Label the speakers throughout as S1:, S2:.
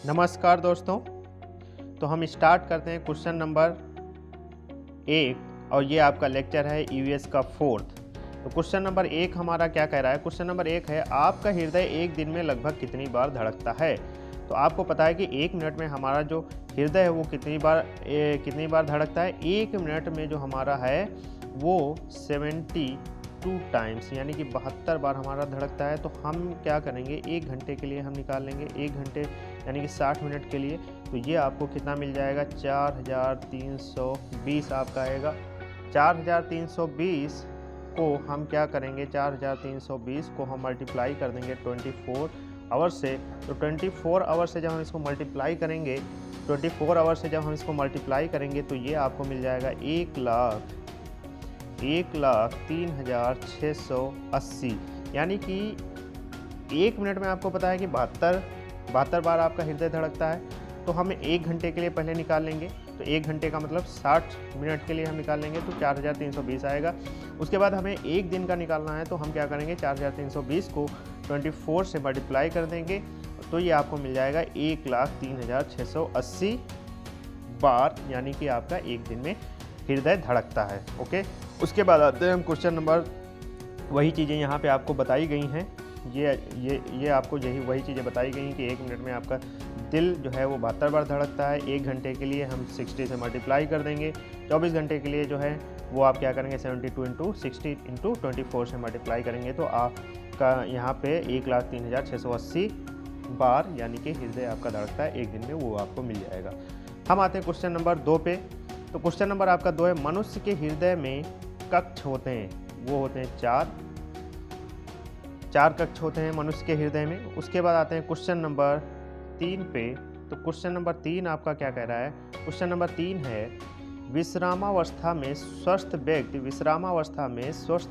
S1: नमस्कार दोस्तों। तो हम स्टार्ट करते हैं क्वेश्चन नंबर 1 और ये आपका लेक्चर है ईवीएस का 4th। तो क्वेश्चन नंबर 1 हमारा क्या कह रहा है? क्वेश्चन नंबर 1 है, आपका हृदय एक दिन में लगभग कितनी बार धड़कता है? तो आपको पता है कि 1 मिनट में हमारा जो हृदय है वो कितनी बार धड़कता है? 1 मिनट में जो हमारा है वो 72 टाइम्स यानी कि 72 बार हमारा धड़कता है। तो हम क्या करेंगे, 1 घंटे के लिए हम निकाल लेंगे, 1 घंटे यानी कि 60 मिनट के लिए। तो ये आपको कितना मिल जाएगा? 4320 आपका आएगा। 4320 को हम क्या करेंगे, 4320 को हम मल्टीप्लाई कर देंगे 24 आवर से। तो 24 आवर से जब हम इसको मल्टीप्लाई करेंगे, 24 आवर से जब हम इसको मल्टीप्लाई करेंगे तो ये आपको मिल जाएगा 1,03,680 यानी कि 1 मिनट में आपको पता है कि 72 बार आपका हृदय धड़कता है। तो हम 1 घंटे के लिए पहले निकाल लेंगे, तो 1 घंटे का मतलब 60 मिनट के लिए हम निकाल लेंगे तो 4320 आएगा। उसके बाद हमें 1 दिन का निकालना है, तो हम क्या करेंगे, 4320 को 24 से मल्टीप्लाई कर देंगे तो ये आपको मिल जाएगा 1,03,680 बार यानी कि आपका एक दिन में हृदय धड़कता है। ओके, उसके बाद आते हैं हम क्वेश्चन नंबर, वही चीज़ें यहाँ पे आपको बताई गई हैं। ये आपको वही चीज़ें बताई गई हैं कि 1 मिनट में आपका दिल जो है वो 72 बार धड़कता है। 1 घंटे के लिए हम 60 से मल्टीप्लाई कर देंगे। 24 घंटे के लिए जो है वो आप क्या करेंगे, 72 × 60 × 24 से मल्टीप्लाई करेंगे तो आपका यहाँ पे 1,03,680 बार यानी कि हृदय आपका धड़कता है एक दिन में, वो आपको मिल जाएगा। हम आते हैं क्वेश्चन नंबर 2 पे। तो क्वेश्चन नंबर आपका 2 है, मनुष्य के हृदय में कक्ष होते हैं, वो होते हैं 4 कक्ष होते हैं मनुष्य के हृदय में। उसके बाद आते हैं क्वेश्चन नंबर 3 पे। तो क्वेश्चन नंबर 3 आपका क्या कह रहा है? क्वेश्चन नंबर 3 है, विश्रामावस्था में स्वस्थ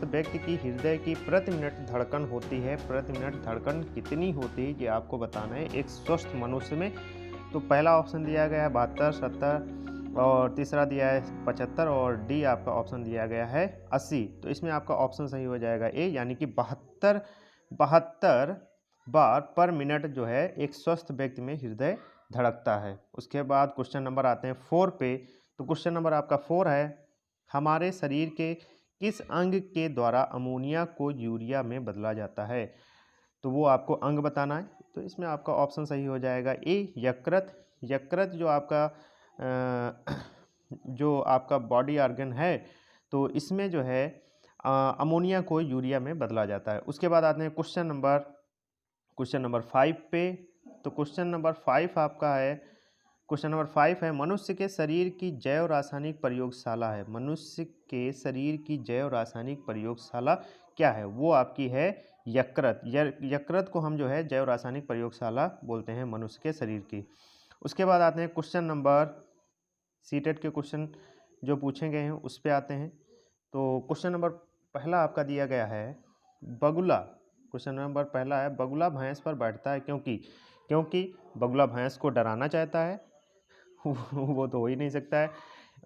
S1: व्यक्ति की हृदय की प्रति मिनट धड़कन होती है, प्रति मिनट धड़कन कितनी होती है ये आपको बताना है एक स्वस्थ मनुष्य में। तो पहला ऑप्शन दिया गया है 72, 70 और तीसरा दिया है 75 और डी आपका ऑप्शन दिया गया है 80। तो इसमें आपका ऑप्शन सही हो जाएगा ए, यानी कि 72 बार पर मिनट जो है एक स्वस्थ व्यक्ति में हृदय धड़कता है। उसके बाद क्वेश्चन नंबर आते हैं 4 पे। तो क्वेश्चन नंबर आपका 4 है, हमारे शरीर के किस अंग के द्वारा अमोनिया को यूरिया में बदला जाता है? तो वो आपको अंग बताना है। तो इसमें आपका ऑप्शन सही हो जाएगा ए, यकृत। यकृत जो आपका बॉडी ऑर्गन है, तो इसमें जो है अमोनिया को यूरिया में बदला जाता है। उसके बाद आते हैं क्वेश्चन नंबर 5 पे। तो क्वेश्चन नंबर 5 आपका है, क्वेश्चन नंबर 5 है, मनुष्य के शरीर की जैव रासायनिक प्रयोगशाला है, मनुष्य के शरीर की जैव रासायनिक प्रयोगशाला क्या है? वो आपकी है यकृत। यकृत को हम जो है जैव रासायनिक प्रयोगशाला बोलते हैं मनुष्य के शरीर की। उसके बाद आते हैं क्वेश्चन नंबर, सीटेट के क्वेश्चन जो पूछे गए हैं उस पे आते हैं। तो क्वेश्चन नंबर पहला आपका दिया गया है, बगुला। क्वेश्चन नंबर पहला है, बगुला भैंस पर बैठता है क्योंकि बगुला भैंस को डराना चाहता है। वो तो हो ही नहीं सकता है।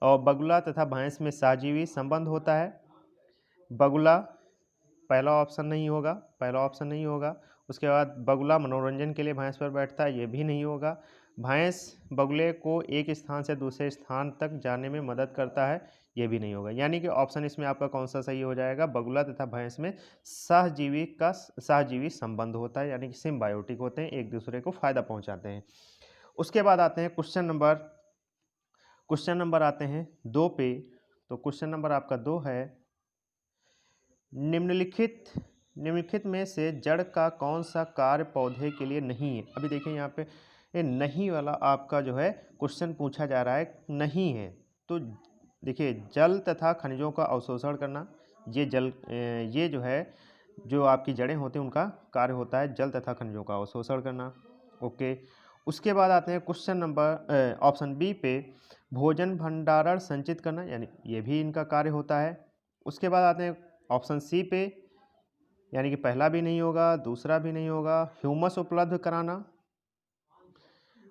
S1: और बगुला तथा भैंस में सहजीवी संबंध होता है। बगुला पहला ऑप्शन नहीं होगा। उसके बाद बगुला मनोरंजन के लिए भैंस पर बैठता है, ये भी नहीं होगा। भैंस बगुले को एक स्थान से दूसरे स्थान तक जाने में मदद करता है, ये भी नहीं होगा। यानी कि ऑप्शन इसमें आपका कौन सा सही हो जाएगा? बगुला तथा भैंस में सहजीवी संबंध होता है, यानी कि सिम्बायोटिक होते हैं, एक दूसरे को फायदा पहुंचाते हैं। उसके बाद आते हैं क्वेश्चन नंबर आते हैं 2 पे। तो क्वेश्चन नंबर आपका 2 है, निम्नलिखित में से जड़ का कौन सा कार्य पौधे के लिए नहीं है? अभी देखिए यहाँ पे ये नहीं वाला आपका जो है क्वेश्चन पूछा जा रहा है, नहीं है। तो देखिए, जल तथा खनिजों का अवशोषण करना, ये जो है जो आपकी जड़ें होती हैं उनका कार्य होता है जल तथा खनिजों का अवशोषण करना। ओके, उसके बाद आते हैं क्वेश्चन नंबर ऑप्शन बी पे, भोजन भंडारण संचित करना, यानी ये भी इनका कार्य होता है। उसके बाद आते हैं ऑप्शन सी पे, यानी कि पहला भी नहीं होगा, दूसरा भी नहीं होगा, ह्यूमस उपलब्ध कराना।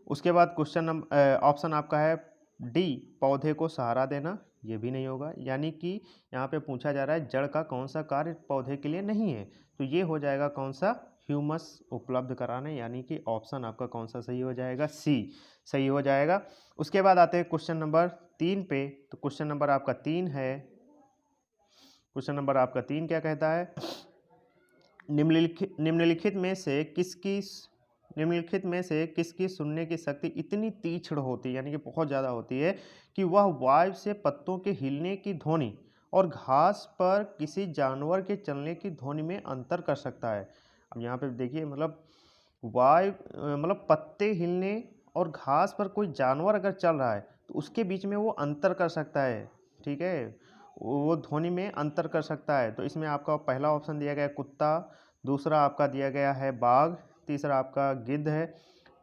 S1: उसके बाद क्वेश्चन नंबर ऑप्शन आपका है डी, पौधे को सहारा देना, ये भी नहीं होगा। यानी कि यहाँ पे पूछा जा रहा है जड़ का कौन सा कार्य पौधे के लिए नहीं है, तो ये हो जाएगा कौन सा? ह्यूमस उपलब्ध कराना, यानी कि ऑप्शन आपका कौन सा सही हो जाएगा, सी सही हो जाएगा। उसके बाद आते हैं क्वेश्चन नंबर 3 पे। तो क्वेश्चन नंबर आपका 3 है, क्वेश्चन नंबर आपका 3 क्या कहता है, निम्नलिखित में से किसकी सुनने की शक्ति इतनी तीक्ष्ण होती है, यानी कि बहुत ज़्यादा होती है, कि वह वायु से पत्तों के हिलने की ध्वनि और घास पर किसी जानवर के चलने की ध्वनि में अंतर कर सकता है। अब यहाँ पे देखिए, मतलब मतलब पत्ते हिलने और घास पर कोई जानवर अगर चल रहा है तो उसके बीच में वो अंतर कर सकता है, ठीक है, वो ध्वनि में अंतर कर सकता है। तो इसमें आपका पहला ऑप्शन दिया गया है कुत्ता, दूसरा आपका दिया गया है बाघ, तीसरा आपका गिद्ध है,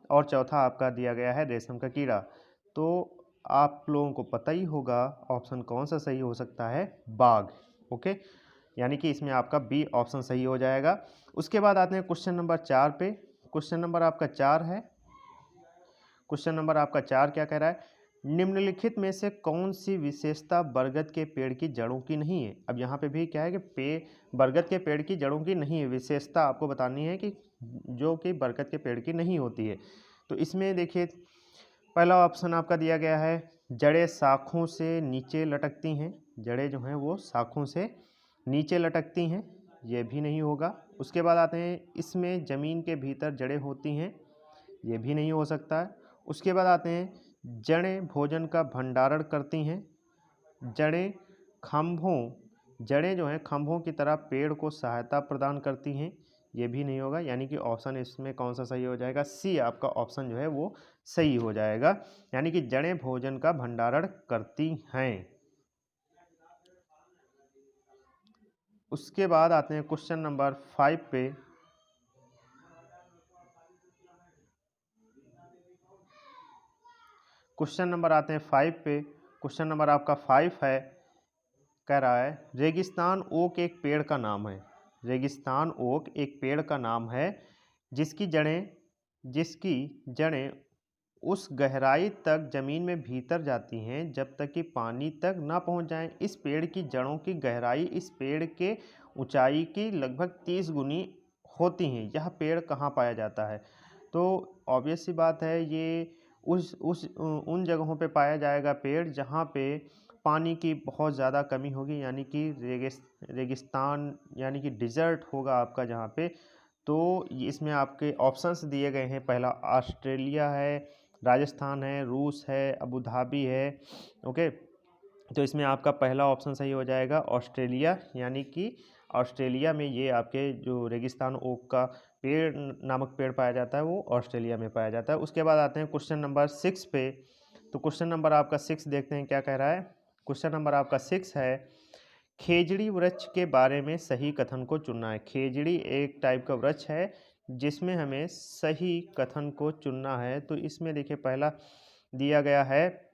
S1: और चौथा आपका दिया गया है रेशम का कीड़ा। तो आप लोगों को पता ही होगा ऑप्शन कौन सा सही हो सकता है, बाघ। ओके, यानी कि इसमें आपका बी ऑप्शन सही हो जाएगा। उसके बाद आते हैं क्वेश्चन नंबर 4 पे। क्वेश्चन नंबर आपका 4 है, क्वेश्चन नंबर आपका 4 क्या कह रहा है, निम्नलिखित में से कौन सी विशेषता बरगद के पेड़ की जड़ों की नहीं है। अब यहाँ पे भी क्या है कि बरगद के पेड़ की जड़ों की नहीं है, विशेषता आपको बतानी है कि जो कि बरगद के पेड़ की नहीं होती है। तो इसमें देखिए, पहला ऑप्शन आपका दिया गया है जड़ें शाखों से नीचे लटकती हैं, जड़ें जो हैं वो शाखों से नीचे लटकती हैं, ये भी नहीं होगा। उसके बाद आते हैं इसमें ज़मीन के भीतर जड़ें होती हैं, ये भी नहीं हो सकता है। उसके बाद आते हैं जड़ें भोजन का भंडारण करती हैं, जड़ें जो हैं खंभों की तरह पेड़ को सहायता प्रदान करती हैं, ये भी नहीं होगा। यानी कि ऑप्शन इसमें कौन सा सही हो जाएगा, सी आपका ऑप्शन जो है वो सही हो जाएगा, यानी कि जड़ें भोजन का भंडारण करती हैं। उसके बाद आते हैं क्वेश्चन नंबर 5 पे। क्वेश्चन नंबर आते हैं 5 पे। क्वेश्चन नंबर आपका 5 है, कह रहा है रेगिस्तान ओक एक पेड़ का नाम है, रेगिस्तान ओक एक पेड़ का नाम है जिसकी जड़ें उस गहराई तक जमीन में भीतर जाती हैं जब तक कि पानी तक ना पहुंच जाएं। इस पेड़ की जड़ों की गहराई इस पेड़ के ऊंचाई की लगभग 30 गुनी होती हैं। यह पेड़ कहाँ पाया जाता है। तो ऑब्वियस सी बात है, ये उन जगहों पे पाया जाएगा पेड़ जहाँ पे पानी की बहुत ज़्यादा कमी होगी, यानी कि रेगिस्तान यानी कि डिज़र्ट होगा आपका जहाँ पे। तो इसमें आपके ऑप्शंस दिए गए हैं, पहला ऑस्ट्रेलिया है, राजस्थान है, रूस है, अबू धाबी है। ओके, तो इसमें आपका पहला ऑप्शन सही हो जाएगा ऑस्ट्रेलिया, यानी कि ऑस्ट्रेलिया में ये आपके जो रेगिस्तान ओक का पेड़ नामक पेड़ पाया जाता है वो ऑस्ट्रेलिया में पाया जाता है। उसके बाद आते हैं क्वेश्चन नंबर 6 पे। तो क्वेश्चन नंबर आपका 6 देखते हैं क्या कह रहा है। क्वेश्चन नंबर आपका 6 है, खेजड़ी वृक्ष के बारे में सही कथन को चुनना है। खेजड़ी एक टाइप का वृक्ष है जिसमें हमें सही कथन को चुनना है। तो इसमें देखिए, पहला दिया गया है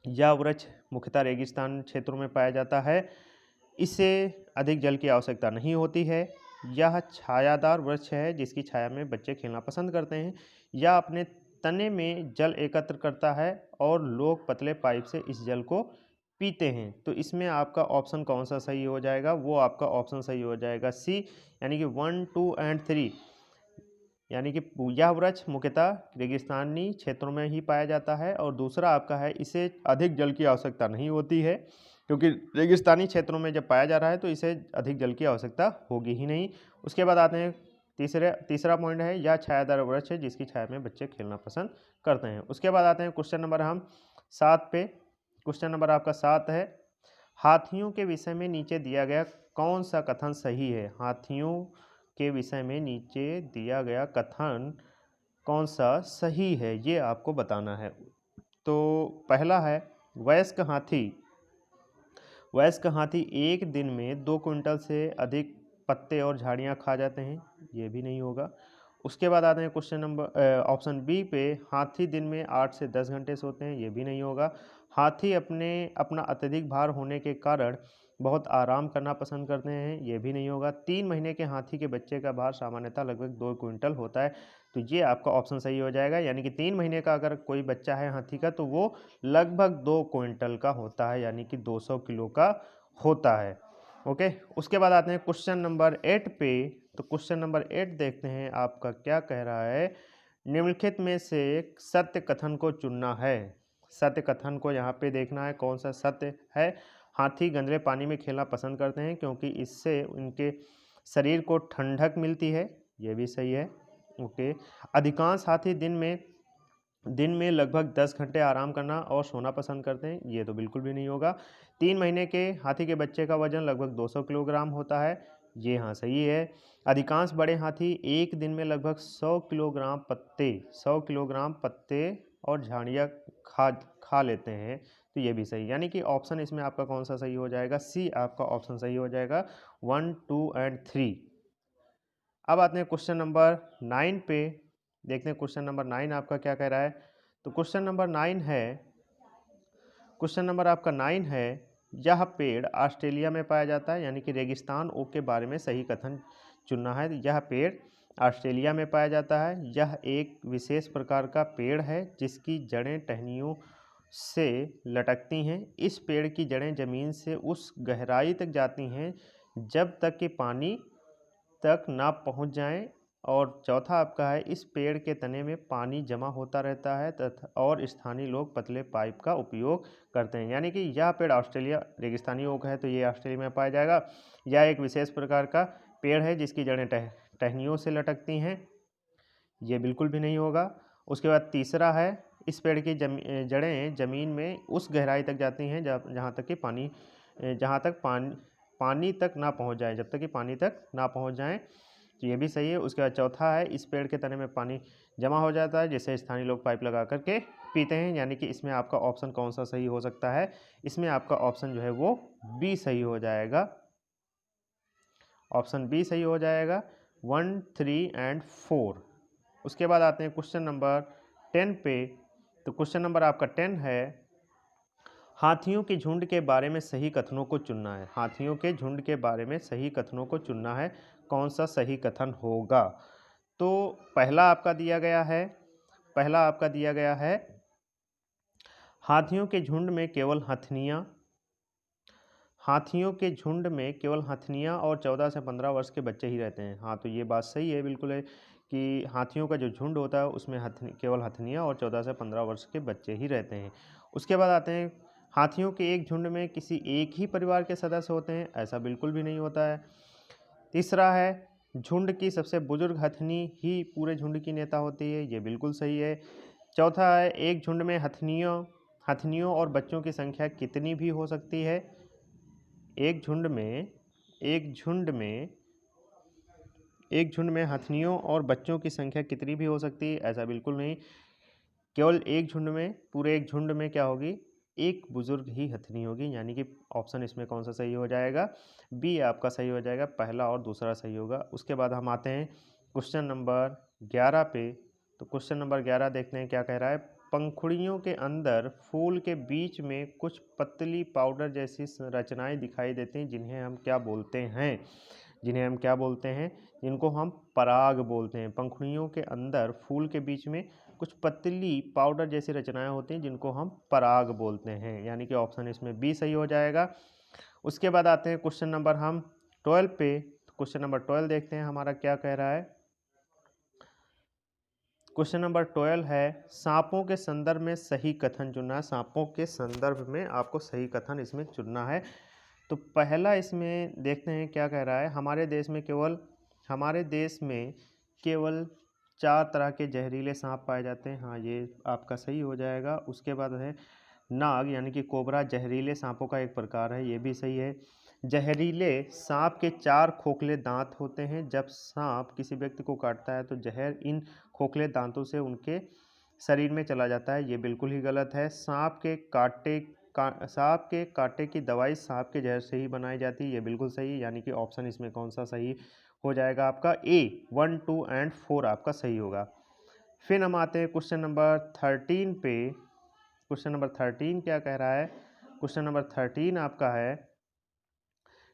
S1: यह वृक्ष मुख्यतः रेगिस्तान क्षेत्रों में पाया जाता है, इसे अधिक जल की आवश्यकता नहीं होती है, यह छायादार वृक्ष है जिसकी छाया में बच्चे खेलना पसंद करते हैं, यह अपने तने में जल एकत्र करता है और लोग पतले पाइप से इस जल को पीते हैं। तो इसमें आपका ऑप्शन कौन सा सही हो जाएगा, वो आपका ऑप्शन सही हो जाएगा सी, यानी कि 1, 2 एंड 3, यानी कि यह वृक्ष मुख्यतः रेगिस्तानी क्षेत्रों में ही पाया जाता है। और दूसरा आपका है इसे अधिक जल की आवश्यकता नहीं होती है, क्योंकि रेगिस्तानी क्षेत्रों में जब पाया जा रहा है तो इसे अधिक जल की आवश्यकता होगी ही नहीं। उसके बाद आते हैं तीसरा पॉइंट है, यह छायादार वृक्ष है जिसकी छाया में बच्चे खेलना पसंद करते हैं। उसके बाद आते हैं क्वेश्चन नंबर हम 7 पे। क्वेश्चन नंबर आपका 7 है, हाथियों के विषय में नीचे दिया गया कौन सा कथन सही है। हाथियों के विषय में नीचे दिया गया कथन कौन सा सही है, ये आपको बताना है। तो पहला है, वयस्क हाथी एक दिन में 2 क्विंटल से अधिक पत्ते और झाड़ियाँ खा जाते हैं, ये भी नहीं होगा। उसके बाद आते हैं क्वेश्चन नंबर ऑप्शन बी पे, हाथी दिन में 8 से 10 घंटे सोते हैं, ये भी नहीं होगा। हाथी अपना अत्यधिक भार होने के कारण बहुत आराम करना पसंद करते हैं, ये भी नहीं होगा। 3 महीने के हाथी के बच्चे का भार सामान्यतः लगभग 2 क्विंटल होता है, तो ये आपका ऑप्शन सही हो जाएगा, यानी कि 3 महीने का अगर कोई बच्चा है हाथी का तो वो लगभग 2 क्विंटल का होता है, यानी कि 200 किलो का होता है। ओके, उसके बाद आते हैं क्वेश्चन नंबर 8 पे। तो क्वेश्चन नंबर 8 देखते हैं आपका क्या कह रहा है। निम्नलिखित में से सत्य कथन को चुनना है। सत्य कथन को यहाँ पे देखना है कौन सा सत्य है। हाथी गंदले पानी में खेलना पसंद करते हैं क्योंकि इससे उनके शरीर को ठंडक मिलती है, ये भी सही है। ओके। अधिकांश हाथी दिन में लगभग 10 घंटे आराम करना और सोना पसंद करते हैं, ये तो बिल्कुल भी नहीं होगा। 3 महीने के हाथी के बच्चे का वजन लगभग 200 किलोग्राम होता है, ये हाँ सही है। अधिकांश बड़े हाथी एक दिन में लगभग 100 किलोग्राम पत्ते और झाड़ियाँ खा लेते हैं, तो ये भी सही। यानी कि ऑप्शन इसमें आपका कौन सा सही हो जाएगा, सी आपका ऑप्शन सही हो जाएगा, 1, 2 एंड 3। अब आते हैं क्वेश्चन नंबर 9 पे। देखते हैं क्वेश्चन नंबर 9 आपका क्या कह रहा है। तो क्वेश्चन नंबर 9 है, क्वेश्चन नंबर आपका 9 है, यह पेड़ ऑस्ट्रेलिया में पाया जाता है, यानी कि रेगिस्तान ओक के बारे में सही कथन चुनना है। यह पेड़ ऑस्ट्रेलिया में पाया जाता है। यह एक विशेष प्रकार का पेड़ है जिसकी जड़ें टहनियों से लटकती हैं। इस पेड़ की जड़ें जमीन से उस गहराई तक जाती हैं जब तक कि पानी तक ना पहुंच जाएं। और चौथा आपका है, इस पेड़ के तने में पानी जमा होता रहता है तथा और स्थानीय लोग पतले पाइप का उपयोग करते हैं। यानी कि यह पेड़ ऑस्ट्रेलिया रेगिस्तानी ओक है, तो ये ऑस्ट्रेलिया में पाया जाएगा। यह एक विशेष प्रकार का पेड़ है जिसकी जड़ें टहनियों से लटकती हैं, ये बिल्कुल भी नहीं होगा। उसके बाद तीसरा है, इस पेड़ की जड़ें जमीन में उस गहराई तक जाती हैं जहाँ तक पानी तक ना पहुँच जाए, जब तक कि पानी तक ना पहुँच जाएँ, तो ये भी सही है। उसके बाद चौथा है, इस पेड़ के तने में पानी जमा हो जाता है जिससे स्थानीय लोग पाइप लगा करके पीते हैं। यानी कि इसमें आपका ऑप्शन कौन सा सही हो सकता है, इसमें आपका ऑप्शन जो है वो बी सही हो जाएगा। ऑप्शन बी सही हो जाएगा, 1, 3 एंड 4। उसके बाद आते हैं क्वेश्चन नंबर 10 पे। तो क्वेश्चन नंबर आपका 10 है, हाथियों के झुंड के बारे में सही कथनों को चुनना है। हाथियों के झुंड के बारे में सही कथनों को चुनना है, कौन सा सही कथन होगा। तो पहला आपका दिया गया है, हाथियों के झुंड में केवल हथनियाँ और 14 से 15 वर्ष के बच्चे ही रहते हैं। हाँ, तो ये बात सही है, बिल्कुल है कि हाथियों का जो झुंड होता है उसमें केवल हथनियाँ और 14 से 15 वर्ष के बच्चे ही रहते हैं। उसके बाद आते हैं, हाथियों के एक झुंड में किसी एक ही परिवार के सदस्य होते हैं, ऐसा बिल्कुल भी नहीं होता है। तीसरा है, झुंड की सबसे बुजुर्ग हथनी ही पूरे झुंड की नेता होती है, ये बिल्कुल सही है। चौथा है, एक झुंड में हथनियों और बच्चों की संख्या कितनी भी हो सकती है। एक झुंड में हथनियों और बच्चों की संख्या कितनी भी हो सकती है, ऐसा बिल्कुल नहीं। केवल पूरे एक झुंड में क्या होगी, एक बुजुर्ग ही हथनी होगी। यानी कि ऑप्शन इसमें कौन सा सही हो जाएगा, बी आपका सही हो जाएगा, पहला और दूसरा सही होगा। उसके बाद हम आते हैं क्वेश्चन नंबर 11 पे। तो क्वेश्चन नंबर 11 देखते हैं क्या कह रहा है। पंखुड़ियों के अंदर फूल के बीच में कुछ पतली पाउडर जैसी रचनाएं दिखाई देती हैं, जिन्हें हम क्या बोलते हैं, जिनको हम पराग बोलते हैं। पंखुड़ियों के अंदर फूल के बीच में कुछ पतली पाउडर जैसी रचनाएं होती हैं जिनको हम पराग बोलते हैं, यानी कि ऑप्शन इसमें बी सही हो जाएगा। उसके बाद आते हैं क्वेश्चन नंबर हम 12 पे। क्वेश्चन नंबर 12 देखते हैं हमारा क्या कह रहा है। क्वेश्चन नंबर 12 है, सांपों के संदर्भ में सही कथन चुनना है। सांपों के संदर्भ में आपको सही कथन इसमें चुनना है। तो पहला इसमें देखते हैं क्या कह रहा है, हमारे देश में केवल 4 तरह के जहरीले सांप पाए जाते हैं। हाँ, ये आपका सही हो जाएगा। उसके बाद है, नाग यानी कि कोबरा जहरीले सांपों का एक प्रकार है, ये भी सही है। जहरीले सांप के 4 खोखले दांत होते हैं। जब सांप किसी व्यक्ति को काटता है तो जहर इन खोखले दांतों से उनके शरीर में चला जाता है, ये बिल्कुल ही गलत है। सांप के कांटे की दवाई सांप के जहर से ही बनाई जाती है, ये बिल्कुल सही है। यानी कि ऑप्शन इसमें कौन सा सही हो जाएगा, आपका ए, 1, 2 एंड 4 आपका सही होगा। फिर हम आते हैं क्वेश्चन नंबर 13 पे। क्वेश्चन नंबर 13 क्या कह रहा है। क्वेश्चन नंबर 13 आपका है,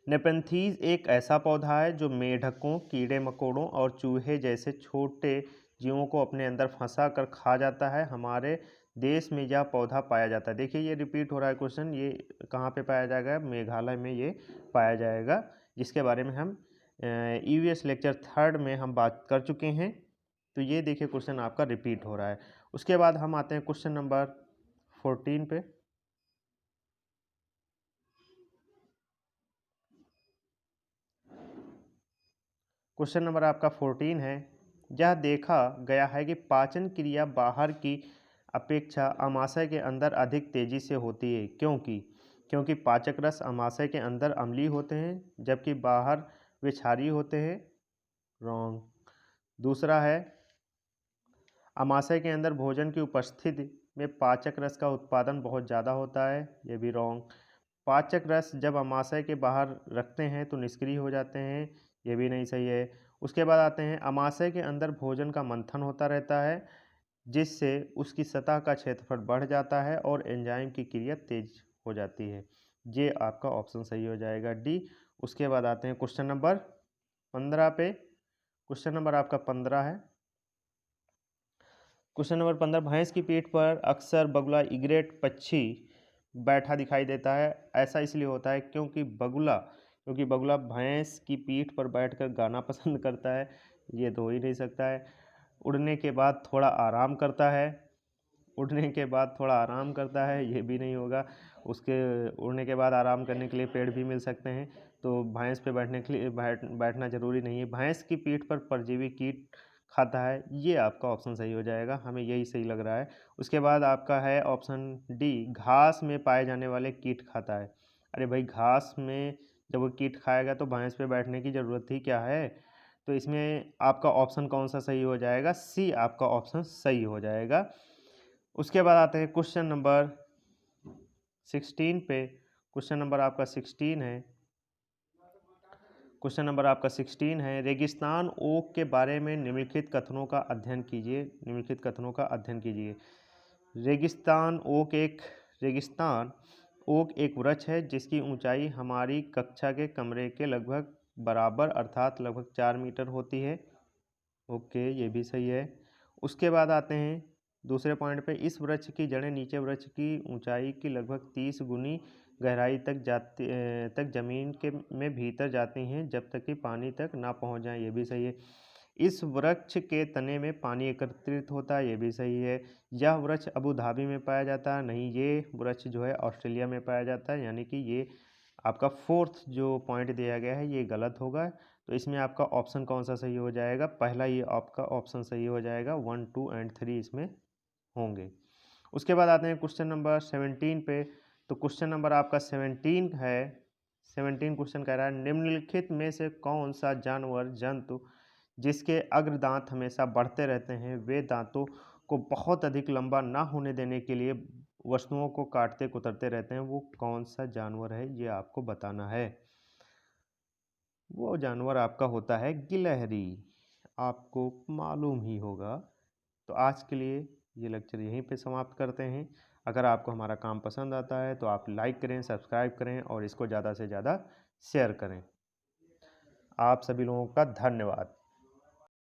S1: नेपेंथीज एक ऐसा पौधा है जो मेढकों, कीड़े मकोड़ों और चूहे जैसे छोटे जीवों को अपने अंदर फंसा कर खा जाता है। हमारे देश में यह पौधा पाया जाता है। देखिए, ये रिपीट हो रहा है क्वेश्चन, ये कहाँ पे पाया जाएगा, मेघालय में ये पाया जाएगा, जिसके बारे में हम ईवीएस लेक्चर 3 में हम बात कर चुके हैं। तो ये देखिए क्वेश्चन आपका रिपीट हो रहा है। उसके बाद हम आते हैं क्वेश्चन नंबर 14 पे। क्वेश्चन नंबर आपका 14 है, यह देखा गया है कि पाचन क्रिया बाहर की अपेक्षा आमाशय के अंदर अधिक तेजी से होती है। क्योंकि पाचक रस आमाशय के अंदर अम्लीय होते हैं जबकि बाहर वे क्षारीय होते हैं। रॉन्ग। दूसरा है, आमाशय के अंदर भोजन की उपस्थिति में पाचक रस का उत्पादन बहुत ज़्यादा होता है। ये भी रॉन्ग। पाचक रस जब आमाशय के बाहर रखते हैं तो निष्क्रिय हो जाते हैं। ये भी नहीं सही है। उसके बाद आते हैं, आमाशय के अंदर भोजन का मंथन होता रहता है जिससे उसकी सतह का क्षेत्रफल बढ़ जाता है और एंजाइम की क्रिया तेज हो जाती है। ये आपका ऑप्शन सही हो जाएगा, डी। उसके बाद आते हैं क्वेश्चन नंबर 15 पे। क्वेश्चन नंबर आपका 15 है। क्वेश्चन नंबर 15, भैंस की पीठ पर अक्सर बगुला इग्रेट पक्षी बैठा दिखाई देता है। ऐसा इसलिए होता है क्योंकि बगुला भैंस की पीठ पर बैठकर गाना पसंद करता है। ये तो हो ही नहीं सकता है। उड़ने के बाद थोड़ा आराम करता है। ये भी नहीं होगा। उसके उड़ने के बाद आराम करने के लिए पेड़ भी मिल सकते हैं। तो भैंस पे बैठने के लिए बैठना ज़रूरी नहीं है। भैंस की पीठ पर परजीवी कीट खाता है। ये आपका ऑप्शन सही हो जाएगा, हमें यही सही लग रहा है। उसके बाद आपका है ऑप्शन डी, घास में पाए जाने वाले कीट खाता है। अरे भाई, घास में जब वो कीट खाएगा तो भैंस पे बैठने की ज़रूरत ही क्या है। तो इसमें आपका ऑप्शन कौन सा सही हो जाएगा, सी आपका ऑप्शन सही हो जाएगा। उसके बाद आते हैं क्वेश्चन नंबर 16 पे। क्वेश्चन नंबर आपका 16 है। क्वेश्चन नंबर आपका 16 है, रेगिस्तान ओक के बारे में निम्नलिखित कथनों का अध्ययन कीजिए। रेगिस्तान ओक एक वृक्ष है जिसकी ऊंचाई हमारी कक्षा के कमरे के लगभग बराबर अर्थात लगभग 4 मीटर होती है। ओके, ये भी सही है। उसके बाद आते हैं दूसरे पॉइंट पे, इस वृक्ष की जड़ें नीचे वृक्ष की ऊंचाई की लगभग 30 गुनी गहराई तक जमीन के में भीतर जाती हैं जब तक कि पानी तक ना पहुंच जाए। ये भी सही है। इस वृक्ष के तने में पानी एकत्रित होता है। ये भी सही है। यह वृक्ष अबू धाबी में पाया जाता है। नहीं, ये वृक्ष जो है ऑस्ट्रेलिया में पाया जाता है। यानी कि ये आपका 4th जो पॉइंट दिया गया है ये गलत होगा। तो इसमें आपका ऑप्शन कौन सा सही हो जाएगा, पहला ये आपका ऑप्शन सही हो जाएगा। 1, 2 एंड 3 इसमें होंगे। उसके बाद आते हैं क्वेश्चन नंबर 17 पे। तो क्वेश्चन नंबर आपका 17 है। 17 क्वेश्चन कह रहा है, निम्नलिखित में से कौन सा जंतु जिसके अग्र दांत हमेशा बढ़ते रहते हैं, वे दांतों को बहुत अधिक लंबा ना होने देने के लिए वस्तुओं को काटते कुतरते रहते हैं, वो कौन सा जानवर है, ये आपको बताना है। वो जानवर आपका होता है गिलहरी। आपको मालूम ही होगा। तो आज के लिए ये लेक्चर यहीं पे समाप्त करते हैं। अगर आपको हमारा काम पसंद आता है तो आप लाइक करें, सब्सक्राइब करें और इसको ज़्यादा से ज़्यादा शेयर करें। आप सभी लोगों का धन्यवाद।